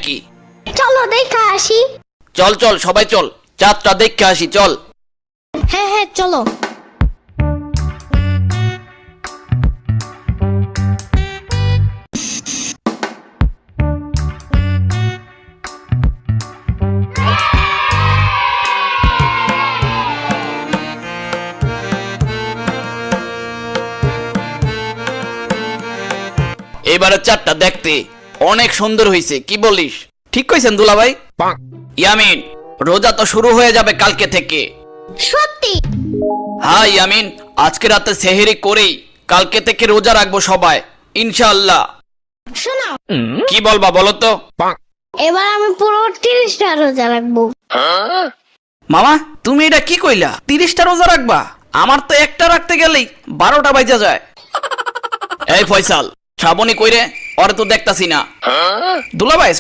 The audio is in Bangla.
নাকি? চলো দেখা আসি। চল চল সবাই চল, চাঁদটা দেখে আসি চল। হ্যাঁ হ্যাঁ চলো। এবারে চাঁদটা দেখতে অনেক সুন্দর হয়েছে, কি বলিস? ঠিক কইছেন দুলাভাই। ইয়ামিন, রোজা তো শুরু হয়ে যাবে কালকে থেকে। সত্যি? হ্যাঁ ইয়ামিন, আজকে রাতে সেহেরি করেই কালকে থেকে রোজা রাখবো সবাই ইনশাআল্লাহ। শোনো, কি বলবা বলো তো? এবার আমি পুরো 30টা রোজা রাখবো। মামা তুমি এটা কি কইলা? 30টা রোজা রাখবা? আমার তো একটা রাখতে গেলেই 12টা বাজা যায়। এই ফয়সাল, শ্রাবণী কইরে? ওরে তো দেখতাছি না। দুলাভাই